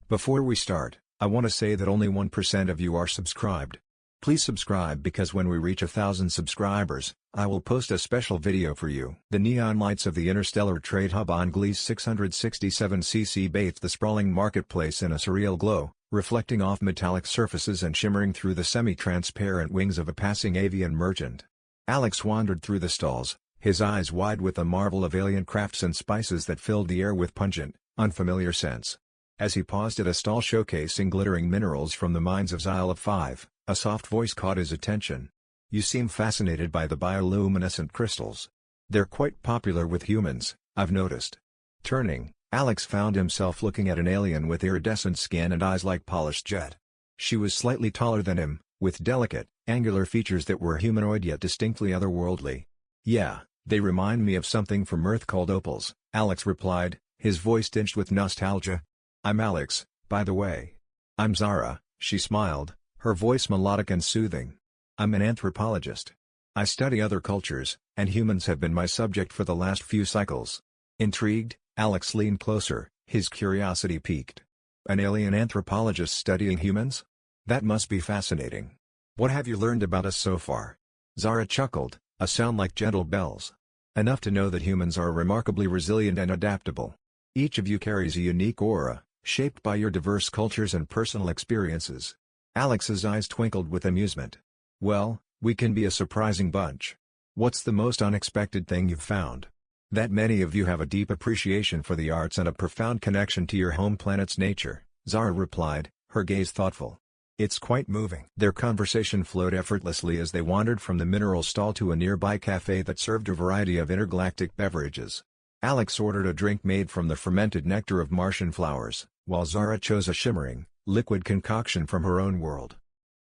Before we start, I want to say that only 1% of you are subscribed. Please subscribe because when we reach 1,000 subscribers, I will post a special video for you. The neon lights of the interstellar trade hub on Gliese 667cc bathed the sprawling marketplace in a surreal glow, reflecting off metallic surfaces and shimmering through the semi-transparent wings of a passing avian merchant. Alex wandered through the stalls, his eyes wide with the marvel of alien crafts and spices that filled the air with pungent, unfamiliar scents. As he paused at a stall showcasing glittering minerals from the mines of Sci-Fi, a soft voice caught his attention. "You seem fascinated by the bioluminescent crystals. They're quite popular with humans, I've noticed." Turning, Alex found himself looking at an alien with iridescent skin and eyes like polished jet. She was slightly taller than him, with delicate, angular features that were humanoid yet distinctly otherworldly. "Yeah, they remind me of something from Earth called opals," Alex replied, his voice tinged with nostalgia. "I'm Alex, by the way." "I'm Zara," she smiled, her voice melodic and soothing. "I'm an anthropologist. I study other cultures, and humans have been my subject for the last few cycles." Intrigued, Alex leaned closer, his curiosity piqued. "An alien anthropologist studying humans? That must be fascinating. What have you learned about us so far?" Zara chuckled, a sound like gentle bells. "Enough to know that humans are remarkably resilient and adaptable. Each of you carries a unique aura, shaped by your diverse cultures and personal experiences." Alex's eyes twinkled with amusement. "Well, we can be a surprising bunch. What's the most unexpected thing you've found?" "That many of you have a deep appreciation for the arts and a profound connection to your home planet's nature," Zara replied, her gaze thoughtful. "It's quite moving." Their conversation flowed effortlessly as they wandered from the mineral stall to a nearby cafe that served a variety of intergalactic beverages. Alex ordered a drink made from the fermented nectar of Martian flowers, while Zara chose a shimmering, liquid concoction from her own world.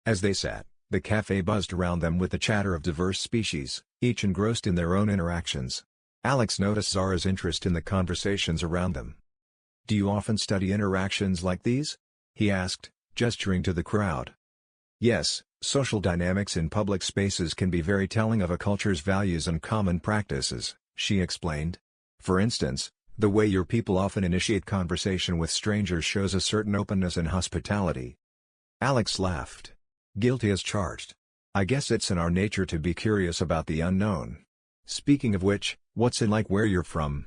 As they sat, the cafe buzzed around them with the chatter of diverse species, each engrossed in their own interactions. Alex noticed Zara's interest in the conversations around them. "Do you often study interactions like these?" he asked, gesturing to the crowd. "Yes, social dynamics in public spaces can be very telling of a culture's values and common practices," she explained. "For instance, the way your people often initiate conversation with strangers shows a certain openness and hospitality." Alex laughed. "Guilty as charged. I guess it's in our nature to be curious about the unknown. Speaking of which, what's it like where you're from?"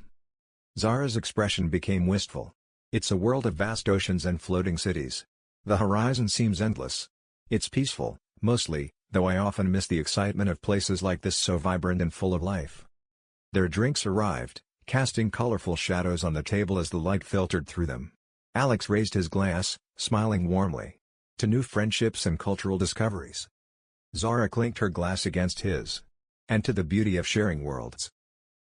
Zara's expression became wistful. "It's a world of vast oceans and floating cities. The horizon seems endless. It's peaceful, mostly, though I often miss the excitement of places like this so vibrant and full of life." Their drinks arrived, casting colorful shadows on the table as the light filtered through them. Alex raised his glass, smiling warmly. "To new friendships and cultural discoveries." Zara clinked her glass against his. "And to the beauty of sharing worlds."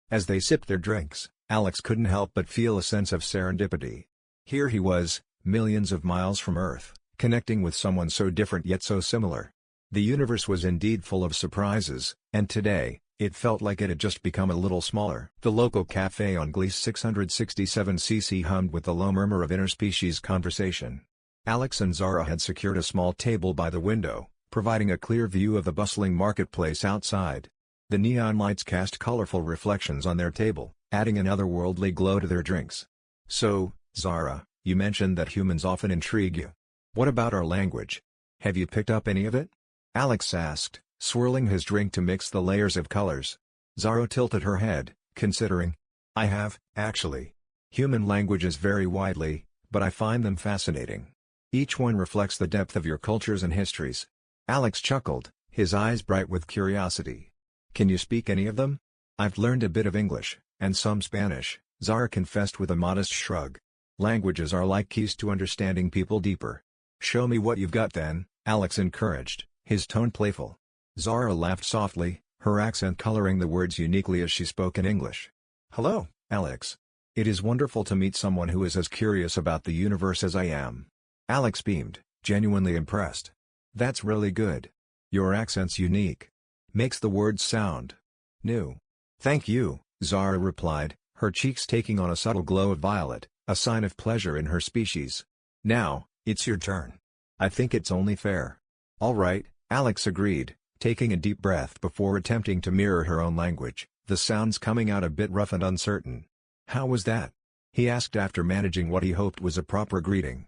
As they sipped their drinks, Alex couldn't help but feel a sense of serendipity. Here he was, millions of miles from Earth, connecting with someone so different yet so similar. The universe was indeed full of surprises, and today, it felt like it had just become a little smaller. The local cafe on Gliese 667cc hummed with the low murmur of interspecies conversation. Alex and Zara had secured a small table by the window, providing a clear view of the bustling marketplace outside. The neon lights cast colorful reflections on their table, adding an otherworldly glow to their drinks. "So, Zara, you mentioned that humans often intrigue you. What about our language? Have you picked up any of it?" Alex asked, swirling his drink to mix the layers of colors. Zara tilted her head, considering. "I have, actually. Human languages vary widely, but I find them fascinating. Each one reflects the depth of your cultures and histories." Alex chuckled, his eyes bright with curiosity. "Can you speak any of them?" "I've learned a bit of English, and some Spanish," Zara confessed with a modest shrug. "Languages are like keys to understanding people deeper." "Show me what you've got then," Alex encouraged, his tone playful. Zara laughed softly, her accent coloring the words uniquely as she spoke in English. "Hello, Alex. It is wonderful to meet someone who is as curious about the universe as I am." Alex beamed, genuinely impressed. "That's really good. Your accent's unique. Makes the words sound new." "Thank you," Zara replied, her cheeks taking on a subtle glow of violet, a sign of pleasure in her species. "Now, it's your turn. I think it's only fair." "All right," Alex agreed, taking a deep breath before attempting to mirror her own language, the sounds coming out a bit rough and uncertain. "How was that?" he asked after managing what he hoped was a proper greeting.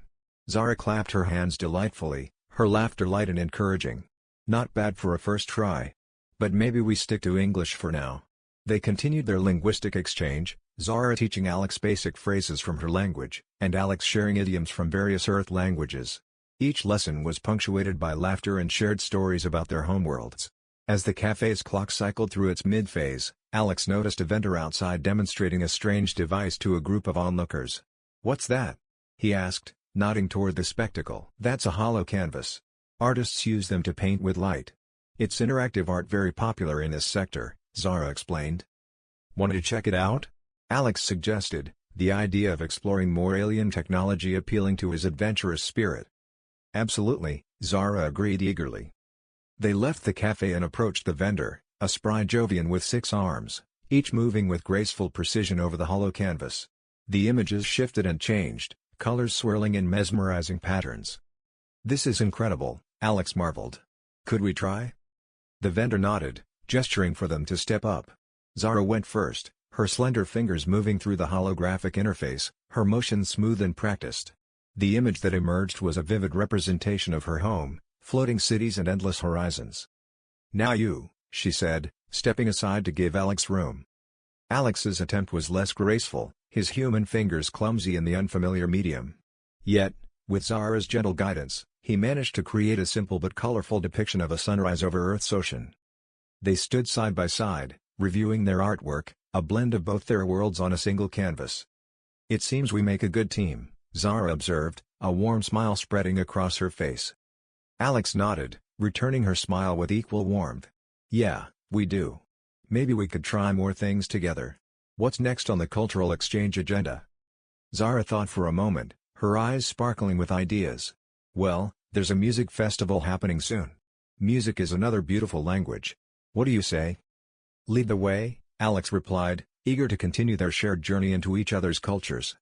Zara clapped her hands delightfully, her laughter light and encouraging. Not bad for a first try. But maybe we stick to English for now. They continued their linguistic exchange, Zara teaching Alex basic phrases from her language, and Alex sharing idioms from various Earth languages. Each lesson was punctuated by laughter and shared stories about their homeworlds. As the cafe's clock cycled through its mid-phase, Alex noticed a vendor outside demonstrating a strange device to a group of onlookers. "What's that?" he asked, nodding toward the spectacle. "That's a hollow canvas. Artists use them to paint with light. It's interactive art very popular in this sector," Zara explained. "Want to check it out?" Alex suggested, the idea of exploring more alien technology appealing to his adventurous spirit. "Absolutely," Zara agreed eagerly. They left the cafe and approached the vendor, a spry Jovian with 6 arms, each moving with graceful precision over the hollow canvas. The images shifted and changed, colors swirling in mesmerizing patterns. "This is incredible," Alex marveled. "Could we try?" The vendor nodded, gesturing for them to step up. Zara went first, her slender fingers moving through the holographic interface, her motions smooth and practiced. The image that emerged was a vivid representation of her home, floating cities and endless horizons. "Now you," she said, stepping aside to give Alex room. Alex's attempt was less graceful, his human fingers clumsy in the unfamiliar medium. Yet, with Zara's gentle guidance, he managed to create a simple but colorful depiction of a sunrise over Earth's ocean. They stood side by side, reviewing their artwork, a blend of both their worlds on a single canvas. "It seems we make a good team," Zara observed, a warm smile spreading across her face. Alex nodded, returning her smile with equal warmth. "Yeah, we do. Maybe we could try more things together. What's next on the cultural exchange agenda?" Zara thought for a moment, her eyes sparkling with ideas. "Well, there's a music festival happening soon. Music is another beautiful language. What do you say?" "Lead the way," Alex replied, eager to continue their shared journey into each other's cultures.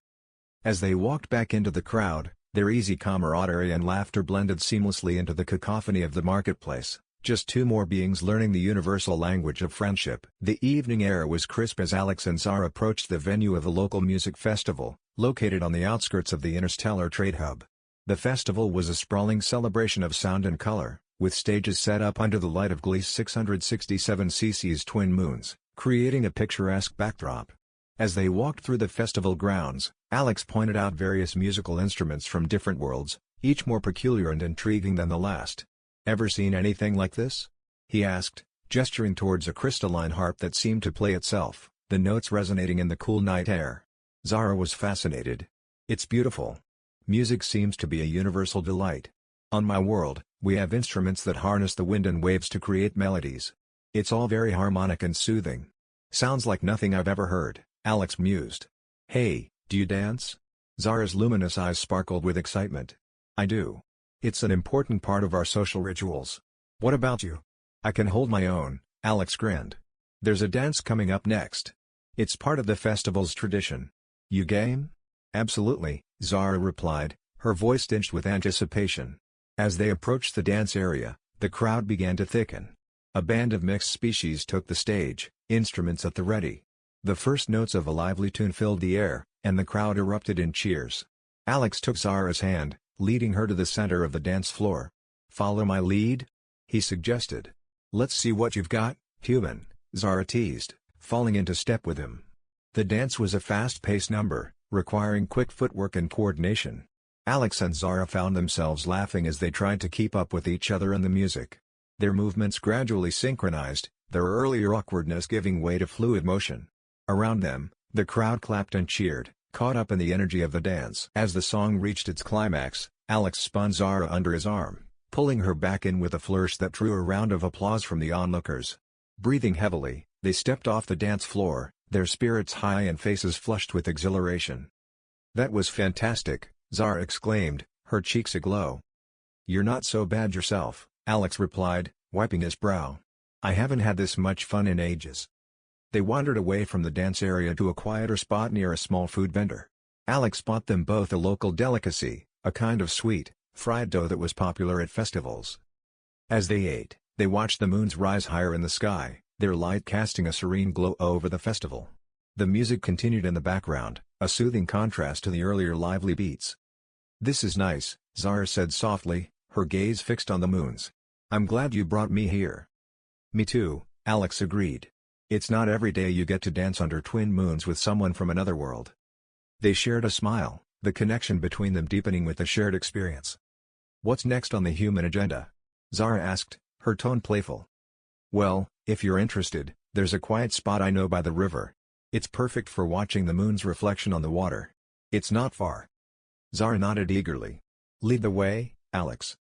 As they walked back into the crowd, their easy camaraderie and laughter blended seamlessly into the cacophony of the marketplace, just 2 more beings learning the universal language of friendship. The evening air was crisp as Alex and Zara approached the venue of a local music festival, located on the outskirts of the interstellar trade hub. The festival was a sprawling celebration of sound and color, with stages set up under the light of Gliese 667cc's twin moons, creating a picturesque backdrop. As they walked through the festival grounds, Alex pointed out various musical instruments from different worlds, each more peculiar and intriguing than the last. "Ever seen anything like this?" he asked, gesturing towards a crystalline harp that seemed to play itself, the notes resonating in the cool night air. Zara was fascinated. "It's beautiful. Music seems to be a universal delight. On my world, we have instruments that harness the wind and waves to create melodies. It's all very harmonic and soothing. Sounds like nothing I've ever heard," Alex mused. "Hey, do you dance?" Zara's luminous eyes sparkled with excitement. "I do. It's an important part of our social rituals. What about you?" "I can hold my own," Alex grinned. "There's a dance coming up next. It's part of the festival's tradition. You game?" "Absolutely," Zara replied, her voice tinged with anticipation. As they approached the dance area, the crowd began to thicken. A band of mixed species took the stage, instruments at the ready. The first notes of a lively tune filled the air, and the crowd erupted in cheers. Alex took Zara's hand, leading her to the center of the dance floor. "Follow my lead?" he suggested. "Let's see what you've got, human," Zara teased, falling into step with him. The dance was a fast-paced number, requiring quick footwork and coordination. Alex and Zara found themselves laughing as they tried to keep up with each other and the music. Their movements gradually synchronized, their earlier awkwardness giving way to fluid motion. Around them, the crowd clapped and cheered, caught up in the energy of the dance. As the song reached its climax, Alex spun Zara under his arm, pulling her back in with a flourish that drew a round of applause from the onlookers. Breathing heavily, they stepped off the dance floor, their spirits high and faces flushed with exhilaration. "That was fantastic," Zara exclaimed, her cheeks aglow. "You're not so bad yourself," Alex replied, wiping his brow. "I haven't had this much fun in ages." They wandered away from the dance area to a quieter spot near a small food vendor. Alex bought them both a local delicacy, a kind of sweet, fried dough that was popular at festivals. As they ate, they watched the moons rise higher in the sky, their light casting a serene glow over the festival. The music continued in the background, a soothing contrast to the earlier lively beats. "This is nice," Zara said softly, her gaze fixed on the moons. "I'm glad you brought me here." "Me too," Alex agreed. "It's not every day you get to dance under twin moons with someone from another world." They shared a smile, the connection between them deepening with the shared experience. "What's next on the human agenda?" Zara asked, her tone playful. "Well, if you're interested, there's a quiet spot I know by the river. It's perfect for watching the moon's reflection on the water. It's not far." Zara nodded eagerly. "Lead the way, Alex."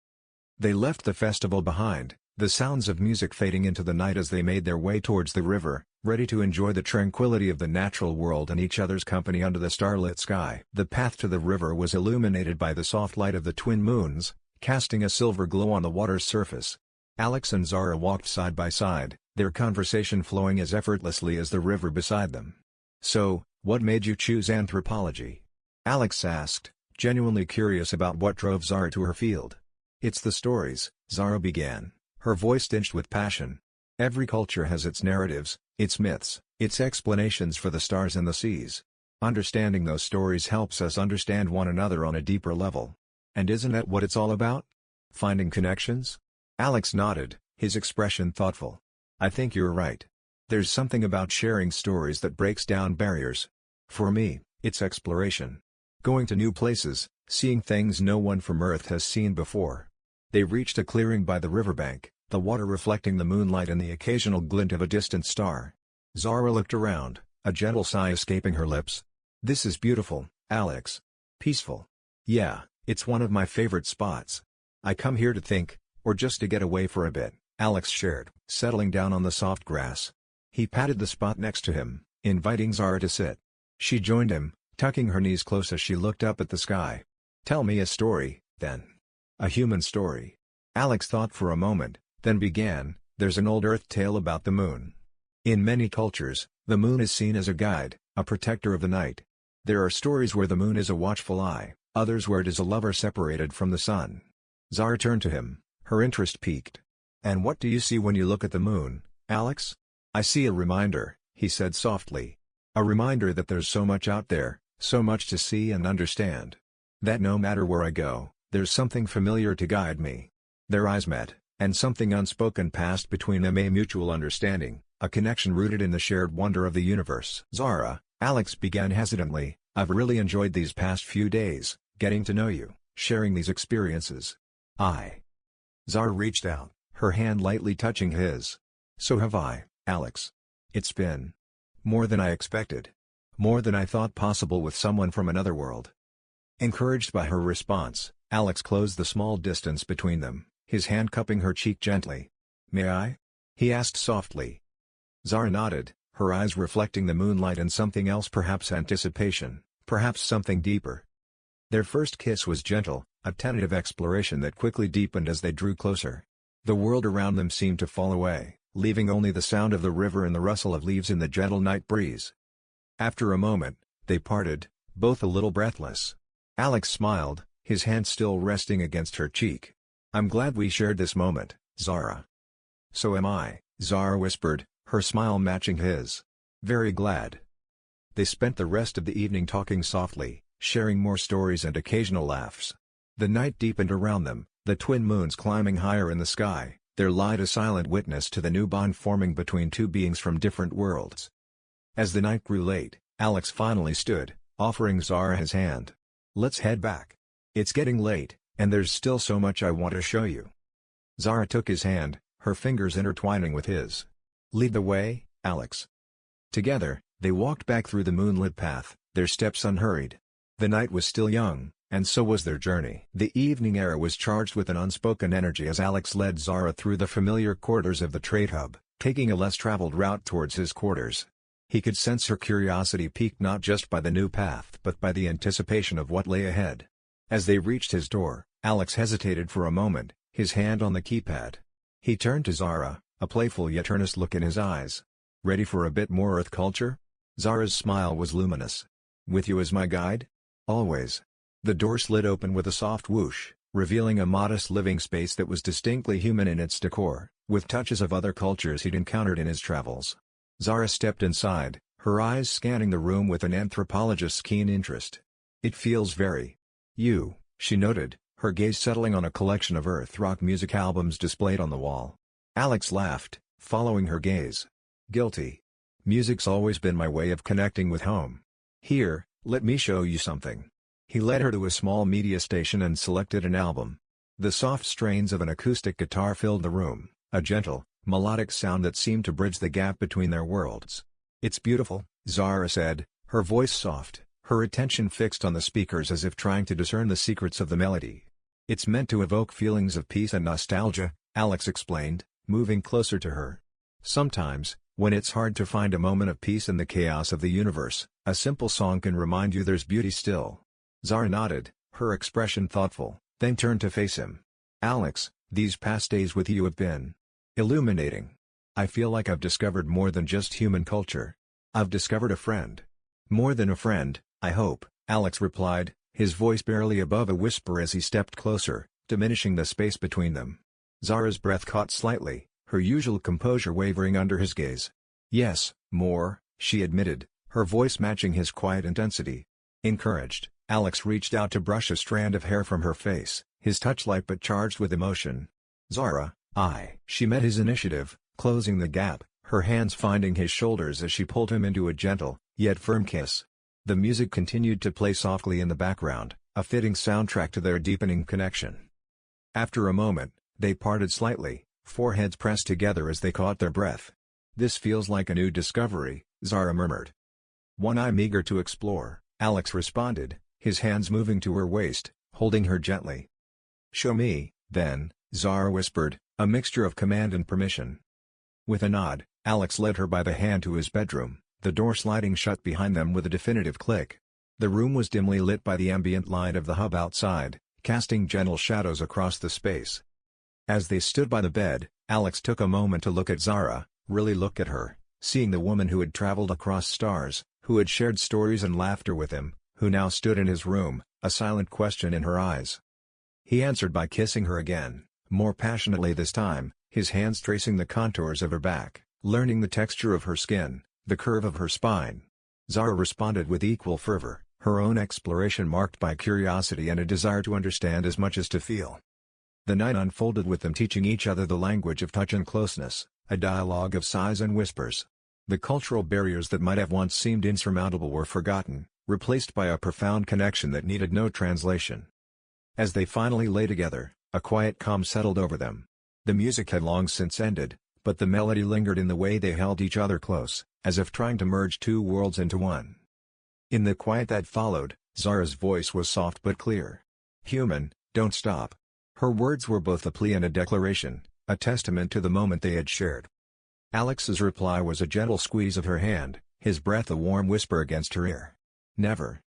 They left the festival behind, the sounds of music fading into the night as they made their way towards the river, ready to enjoy the tranquility of the natural world and each other's company under the starlit sky. The path to the river was illuminated by the soft light of the twin moons, casting a silver glow on the water's surface. Alex and Zara walked side by side, their conversation flowing as effortlessly as the river beside them. "So, what made you choose anthropology?" Alex asked, genuinely curious about what drove Zara to her field. "It's the stories," Zara began, her voice tinged with passion. "Every culture has its narratives, its myths, its explanations for the stars and the seas. Understanding those stories helps us understand one another on a deeper level. And isn't that what it's all about? Finding connections?" Alex nodded, his expression thoughtful. "I think you're right. There's something about sharing stories that breaks down barriers. For me, it's exploration. Going to new places, seeing things no one from Earth has seen before." They reached a clearing by the riverbank, the water reflecting the moonlight and the occasional glint of a distant star. Zara looked around, a gentle sigh escaping her lips. "This is beautiful, Alex. Peaceful. Yeah, it's one of my favorite spots. I come here to think, or just to get away for a bit," Alex shared, settling down on the soft grass. He patted the spot next to him, inviting Zara to sit. She joined him, tucking her knees close as she looked up at the sky. "Tell me a story, then." "A human story." Alex thought for a moment, then began, "There's an old Earth tale about the moon. In many cultures, the moon is seen as a guide, a protector of the night. There are stories where the moon is a watchful eye, others where it is a lover separated from the sun." Zara turned to him, her interest piqued. "And what do you see when you look at the moon, Alex?" "I see a reminder," he said softly. "A reminder that there's so much out there, so much to see and understand. That no matter where I go, there's something familiar to guide me." Their eyes met, and something unspoken passed between them, a mutual understanding, a connection rooted in the shared wonder of the universe. "Zara," Alex began hesitantly, "I've really enjoyed these past few days, getting to know you, sharing these experiences." Zara reached out, her hand lightly touching his. "So have I, Alex. It's been more than I expected. More than I thought possible with someone from another world." Encouraged by her response, Alex closed the small distance between them, his hand cupping her cheek gently. "May I?" he asked softly. Zara nodded, her eyes reflecting the moonlight and something else, perhaps anticipation, perhaps something deeper. Their first kiss was gentle, a tentative exploration that quickly deepened as they drew closer. The world around them seemed to fall away, leaving only the sound of the river and the rustle of leaves in the gentle night breeze. After a moment, they parted, both a little breathless. Alex smiled, his hand still resting against her cheek. "I'm glad we shared this moment, Zara." "So am I," Zara whispered, her smile matching his. "Very glad." They spent the rest of the evening talking softly, sharing more stories and occasional laughs. The night deepened around them, the twin moons climbing higher in the sky, their light a silent witness to the new bond forming between two beings from different worlds. As the night grew late, Alex finally stood, offering Zara his hand. "Let's head back. It's getting late, and there's still so much I want to show you." Zara took his hand, her fingers intertwining with his. "Lead the way, Alex." Together, they walked back through the moonlit path, their steps unhurried. The night was still young, and so was their journey. The evening air was charged with an unspoken energy as Alex led Zara through the familiar corridors of the trade hub, taking a less traveled route towards his quarters. He could sense her curiosity piqued not just by the new path but by the anticipation of what lay ahead. As they reached his door, Alex hesitated for a moment, his hand on the keypad. He turned to Zara, a playful yet earnest look in his eyes. "Ready for a bit more Earth culture?" Zara's smile was luminous. "With you as my guide?" "Always." The door slid open with a soft whoosh, revealing a modest living space that was distinctly human in its decor, with touches of other cultures he'd encountered in his travels. Zara stepped inside, her eyes scanning the room with an anthropologist's keen interest. "It feels very you," she noted, her gaze settling on a collection of Earth rock music albums displayed on the wall. Alex laughed, following her gaze. Guilty. Music's always been my way of connecting with home. Here, let me show you something. He led her to a small media station and selected an album. The soft strains of an acoustic guitar filled the room, a gentle, melodic sound that seemed to bridge the gap between their worlds. "It's beautiful," Zara said, her voice soft, her attention fixed on the speakers as if trying to discern the secrets of the melody. "It's meant to evoke feelings of peace and nostalgia," Alex explained, moving closer to her. "Sometimes, when it's hard to find a moment of peace in the chaos of the universe, a simple song can remind you there's beauty still." Zara nodded, her expression thoughtful, then turned to face him. "Alex, these past days with you have been illuminating. I feel like I've discovered more than just human culture. I've discovered a friend." "More than a friend, I hope," Alex replied, his voice barely above a whisper as he stepped closer, diminishing the space between them. Zara's breath caught slightly, her usual composure wavering under his gaze. "Yes, more," she admitted, her voice matching his quiet intensity. Encouraged, Alex reached out to brush a strand of hair from her face, his touch light but charged with emotion. "Zara, She met his initiative, closing the gap, her hands finding his shoulders as she pulled him into a gentle, yet firm kiss. The music continued to play softly in the background, a fitting soundtrack to their deepening connection. After a moment, they parted slightly, foreheads pressed together as they caught their breath. "This feels like a new discovery," Zara murmured. "One I'm eager to explore," Alex responded, his hands moving to her waist, holding her gently. "Show me, then," Zara whispered, a mixture of command and permission. With a nod, Alex led her by the hand to his bedroom, the door sliding shut behind them with a definitive click. The room was dimly lit by the ambient light of the hub outside, casting gentle shadows across the space. As they stood by the bed, Alex took a moment to look at Zara, really look at her, seeing the woman who had traveled across stars, who had shared stories and laughter with him, who now stood in his room, a silent question in her eyes. He answered by kissing her again, more passionately this time, his hands tracing the contours of her back, learning the texture of her skin, the curve of her spine. Zara responded with equal fervor, her own exploration marked by curiosity and a desire to understand as much as to feel. The night unfolded with them teaching each other the language of touch and closeness, a dialogue of sighs and whispers. The cultural barriers that might have once seemed insurmountable were forgotten, replaced by a profound connection that needed no translation. As they finally lay together, a quiet calm settled over them. The music had long since ended, but the melody lingered in the way they held each other close, as if trying to merge two worlds into one. In the quiet that followed, Zara's voice was soft but clear. "Human, don't stop." Her words were both a plea and a declaration, a testament to the moment they had shared. Alex's reply was a gentle squeeze of her hand, his breath a warm whisper against her ear. "Never."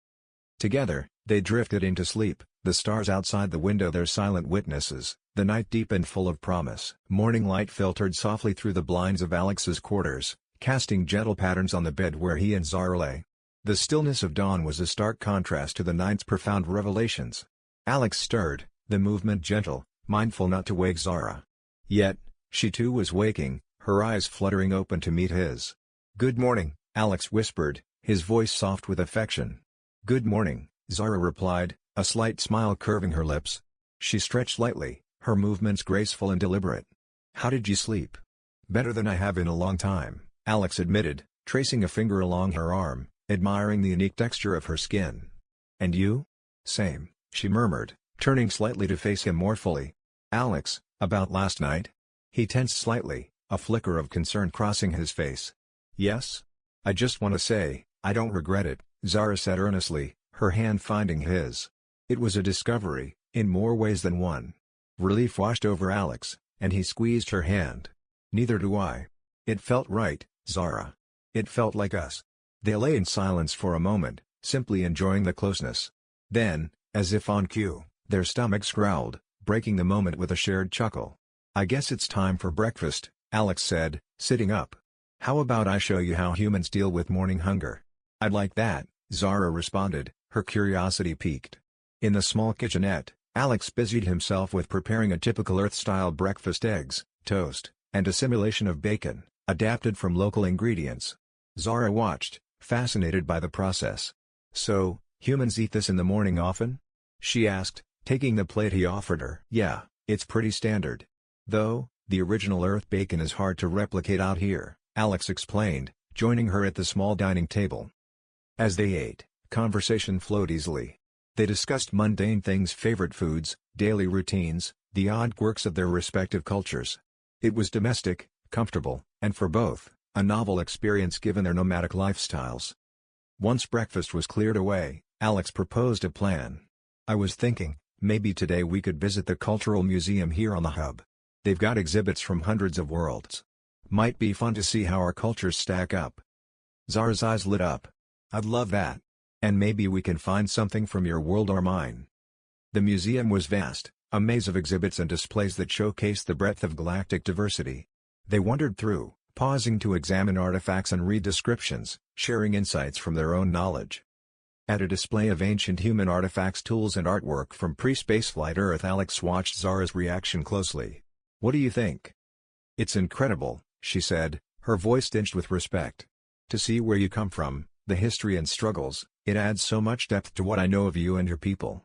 Together, they drifted into sleep, the stars outside the window their silent witnesses, the night deep and full of promise. Morning light filtered softly through the blinds of Alex's quarters, casting gentle patterns on the bed where he and Zara lay. The stillness of dawn was a stark contrast to the night's profound revelations. Alex stirred, the movement gentle, mindful not to wake Zara. Yet, she too was waking, her eyes fluttering open to meet his. "Good morning," Alex whispered, his voice soft with affection. "Good morning," Zara replied, a slight smile curving her lips. She stretched lightly, her movements graceful and deliberate. "How did you sleep?" "Better than I have in a long time," Alex admitted, tracing a finger along her arm, admiring the unique texture of her skin. "And you?" "Same," she murmured, turning slightly to face him more fully. "Alex, about last night?" He tensed slightly, a flicker of concern crossing his face. "Yes? I just want to say, I don't regret it," Zara said earnestly, her hand finding his. It was a discovery, in more ways than one. Relief washed over Alex, and he squeezed her hand. "Neither do I. It felt right, Zara. It felt like us." They lay in silence for a moment, simply enjoying the closeness. Then, as if on cue, their stomachs growled, breaking the moment with a shared chuckle. "I guess it's time for breakfast," Alex said, sitting up. "How about I show you how humans deal with morning hunger?" "I'd like that," Zara responded, her curiosity piqued. In the small kitchenette, Alex busied himself with preparing a typical Earth-style breakfast: eggs, toast, and a simulation of bacon, adapted from local ingredients. Zara watched, fascinated by the process. "So, humans eat this in the morning often?" she asked, taking the plate he offered her. "Yeah, it's pretty standard. Though, the original Earth bacon is hard to replicate out here," Alex explained, joining her at the small dining table. As they ate, conversation flowed easily. They discussed mundane things, favorite foods, daily routines, the odd quirks of their respective cultures. It was domestic, comfortable, and for both, a novel experience given their nomadic lifestyles. Once breakfast was cleared away, Alex proposed a plan. "I was thinking, maybe today we could visit the Cultural Museum here on the hub. They've got exhibits from hundreds of worlds. Might be fun to see how our cultures stack up." Zara's eyes lit up. "I'd love that. And maybe we can find something from your world or mine." The museum was vast, a maze of exhibits and displays that showcased the breadth of galactic diversity. They wandered through, pausing to examine artifacts and read descriptions, sharing insights from their own knowledge. At a display of ancient human artifacts, tools and artwork from pre-spaceflight Earth, Alex watched Zara's reaction closely. "What do you think?" "It's incredible," she said, her voice tinged with respect. "To see where you come from, the history and struggles, it adds so much depth to what I know of you and your people."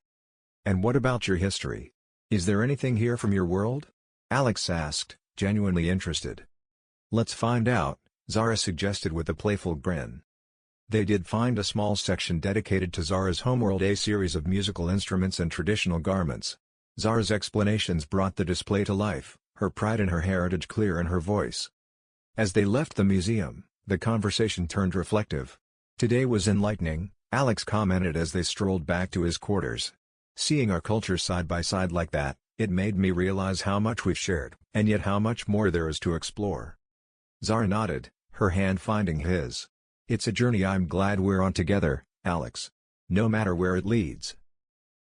"And what about your history? Is there anything here from your world?" Alex asked, genuinely interested. "Let's find out," Zara suggested with a playful grin. They did find a small section dedicated to Zara's homeworld, a series of musical instruments and traditional garments. Zara's explanations brought the display to life, her pride in her heritage clear in her voice. As they left the museum, the conversation turned reflective. "Today was enlightening," Alex commented as they strolled back to his quarters. "Seeing our cultures side by side like that, it made me realize how much we've shared, and yet how much more there is to explore." Zara nodded, her hand finding his. "It's a journey I'm glad we're on together, Alex. No matter where it leads."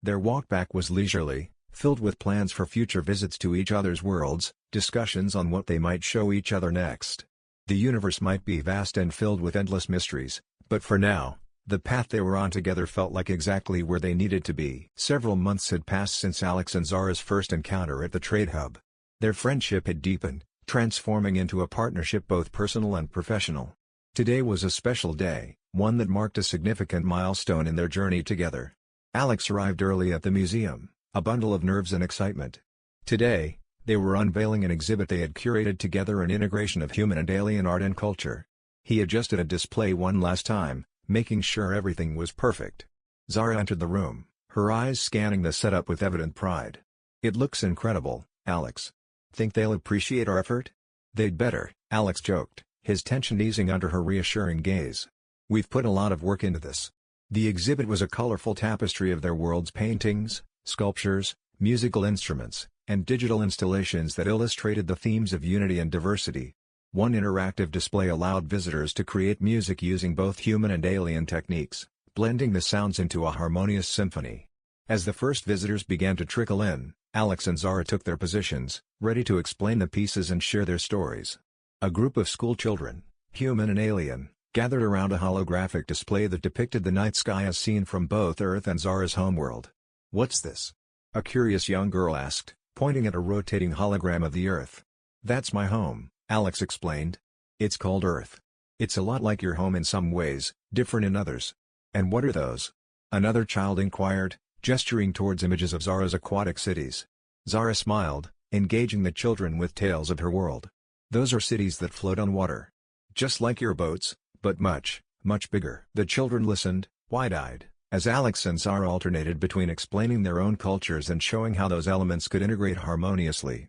Their walk back was leisurely, filled with plans for future visits to each other's worlds, discussions on what they might show each other next. The universe might be vast and filled with endless mysteries, but for now, the path they were on together felt like exactly where they needed to be. Several months had passed since Alex and Zara's first encounter at the trade hub. Their friendship had deepened, transforming into a partnership both personal and professional. Today was a special day, one that marked a significant milestone in their journey together. Alex arrived early at the museum, a bundle of nerves and excitement. Today, they were unveiling an exhibit they had curated together, an integration of human and alien art and culture. He adjusted a display one last time, making sure everything was perfect. Zara entered the room, her eyes scanning the setup with evident pride. "It looks incredible, Alex. Think they'll appreciate our effort?" "They'd better," Alex joked, his tension easing under her reassuring gaze. "We've put a lot of work into this." The exhibit was a colorful tapestry of their world's paintings, sculptures, musical instruments, and digital installations that illustrated the themes of unity and diversity. One interactive display allowed visitors to create music using both human and alien techniques, blending the sounds into a harmonious symphony. As the first visitors began to trickle in, Alex and Zara took their positions, ready to explain the pieces and share their stories. A group of school children, human and alien, gathered around a holographic display that depicted the night sky as seen from both Earth and Zara's homeworld. "What's this?" a curious young girl asked, pointing at a rotating hologram of the Earth. "That's my home," Alex explained. "It's called Earth. It's a lot like your home in some ways, different in others." "And what are those?" another child inquired, gesturing towards images of Zara's aquatic cities. Zara smiled, engaging the children with tales of her world. "Those are cities that float on water. Just like your boats, but much, much bigger." The children listened, wide-eyed, as Alex and Zara alternated between explaining their own cultures and showing how those elements could integrate harmoniously.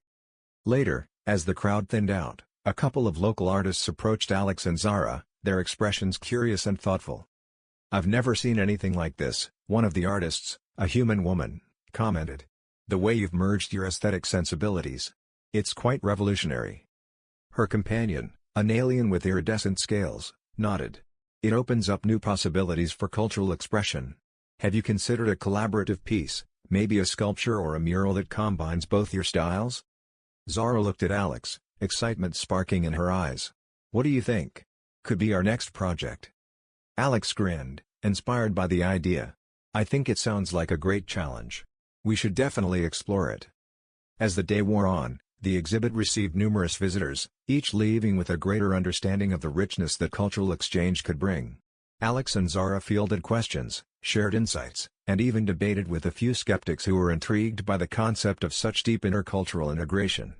Later, as the crowd thinned out, a couple of local artists approached Alex and Zara, their expressions curious and thoughtful. "I've never seen anything like this," one of the artists, a human woman, commented. "The way you've merged your aesthetic sensibilities. It's quite revolutionary." Her companion, an alien with iridescent scales, nodded. "It opens up new possibilities for cultural expression. Have you considered a collaborative piece, maybe a sculpture or a mural that combines both your styles?" Zara looked at Alex, excitement sparking in her eyes. "What do you think? Could be our next project." Alex grinned, inspired by the idea. "I think it sounds like a great challenge. We should definitely explore it." As the day wore on, the exhibit received numerous visitors, each leaving with a greater understanding of the richness that cultural exchange could bring. Alex and Zara fielded questions, shared insights, and even debated with a few skeptics who were intrigued by the concept of such deep intercultural integration.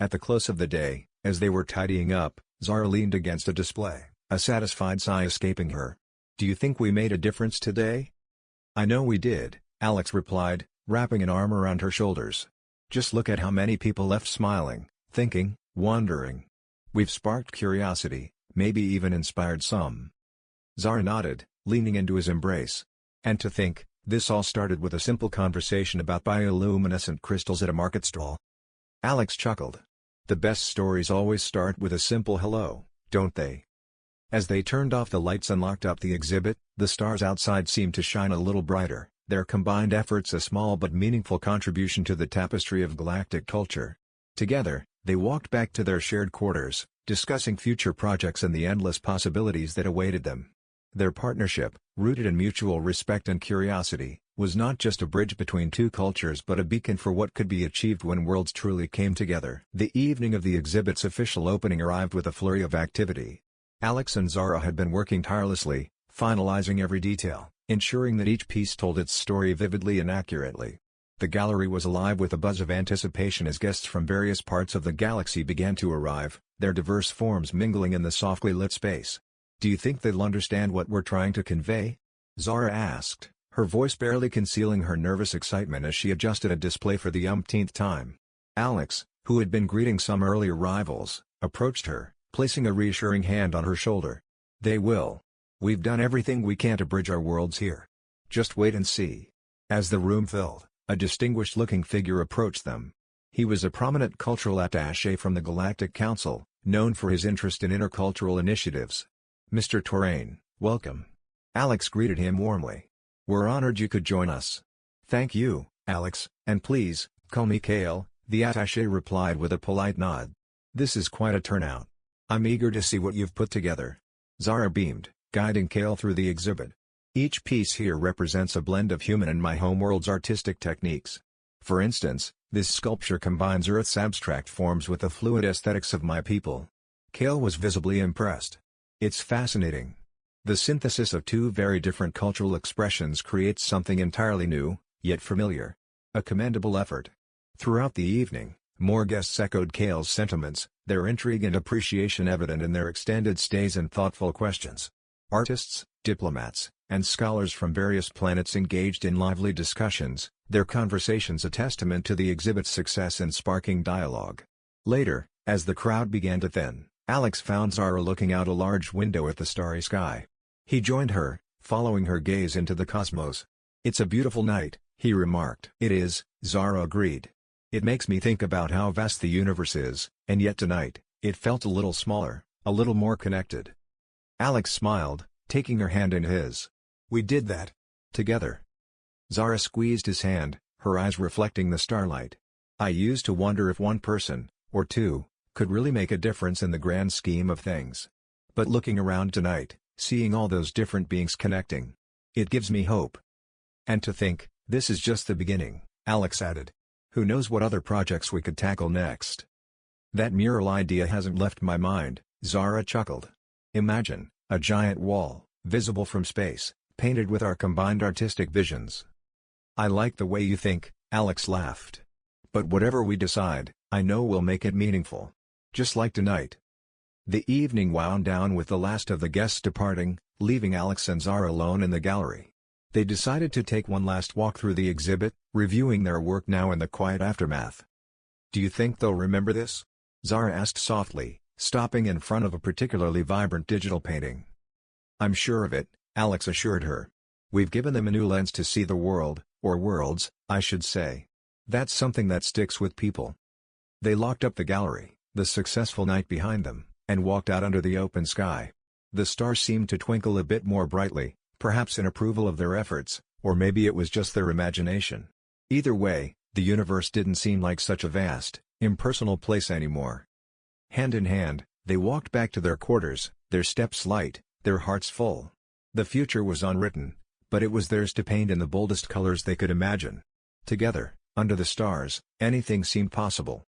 At the close of the day, as they were tidying up, Zara leaned against a display, a satisfied sigh escaping her. "Do you think we made a difference today?" "I know we did," Alex replied, wrapping an arm around her shoulders. "Just look at how many people left smiling, thinking, wondering. We've sparked curiosity, maybe even inspired some." Zara nodded, leaning into his embrace. "And to think, this all started with a simple conversation about bioluminescent crystals at a market stall." Alex chuckled. "The best stories always start with a simple hello, don't they?" As they turned off the lights and locked up the exhibit, the stars outside seemed to shine a little brighter, their combined efforts a small but meaningful contribution to the tapestry of galactic culture. Together, they walked back to their shared quarters, discussing future projects and the endless possibilities that awaited them. Their partnership, rooted in mutual respect and curiosity, was not just a bridge between two cultures but a beacon for what could be achieved when worlds truly came together. The evening of the exhibit's official opening arrived with a flurry of activity. Alex and Zara had been working tirelessly, finalizing every detail, ensuring that each piece told its story vividly and accurately. The gallery was alive with a buzz of anticipation as guests from various parts of the galaxy began to arrive, their diverse forms mingling in the softly lit space. "Do you think they'll understand what we're trying to convey?" Zara asked, her voice barely concealing her nervous excitement as she adjusted a display for the umpteenth time. Alex, who had been greeting some early arrivals, approached her, placing a reassuring hand on her shoulder. "They will. We've done everything we can to bridge our worlds here. Just wait and see." As the room filled, a distinguished-looking figure approached them. He was a prominent cultural attaché from the Galactic Council, known for his interest in intercultural initiatives. "Mr. Touraine, welcome." Alex greeted him warmly. "We're honored you could join us." "Thank you, Alex, and please, call me Kale," the attaché replied with a polite nod. "This is quite a turnout. I'm eager to see what you've put together." Zara beamed, guiding Kale through the exhibit. "Each piece here represents a blend of human and my homeworld's artistic techniques. For instance, this sculpture combines Earth's abstract forms with the fluid aesthetics of my people." Kale was visibly impressed. "It's fascinating. The synthesis of two very different cultural expressions creates something entirely new, yet familiar. A commendable effort." Throughout the evening, more guests echoed Kale's sentiments, their intrigue and appreciation evident in their extended stays and thoughtful questions. Artists, diplomats, and scholars from various planets engaged in lively discussions, their conversations a testament to the exhibit's success in sparking dialogue. Later, as the crowd began to thin, Alex found Zara looking out a large window at the starry sky. He joined her, following her gaze into the cosmos. "It's a beautiful night," he remarked. "It is," Zara agreed. "It makes me think about how vast the universe is, and yet tonight, it felt a little smaller, a little more connected." Alex smiled, taking her hand in his. "We did that. Together." Zara squeezed his hand, her eyes reflecting the starlight. "I used to wonder if one person, or two, could really make a difference in the grand scheme of things. But looking around tonight, seeing all those different beings connecting, it gives me hope. And to think, this is just the beginning," Alex added. "Who knows what other projects we could tackle next?" "That mural idea hasn't left my mind," Zara chuckled. "Imagine, a giant wall, visible from space, painted with our combined artistic visions." "I like the way you think," Alex laughed. "But whatever we decide, I know we'll make it meaningful. Just like tonight." The evening wound down with the last of the guests departing, leaving Alex and Zara alone in the gallery. They decided to take one last walk through the exhibit, reviewing their work now in the quiet aftermath. "Do you think they'll remember this?" Zara asked softly, stopping in front of a particularly vibrant digital painting. "I'm sure of it," Alex assured her. "We've given them a new lens to see the world, or worlds, I should say. That's something that sticks with people." They locked up the gallery, the successful night behind them, and walked out under the open sky. The stars seemed to twinkle a bit more brightly, perhaps in approval of their efforts, or maybe it was just their imagination. Either way, the universe didn't seem like such a vast, impersonal place anymore. Hand in hand, they walked back to their quarters, their steps light, their hearts full. The future was unwritten, but it was theirs to paint in the boldest colors they could imagine. Together, under the stars, anything seemed possible.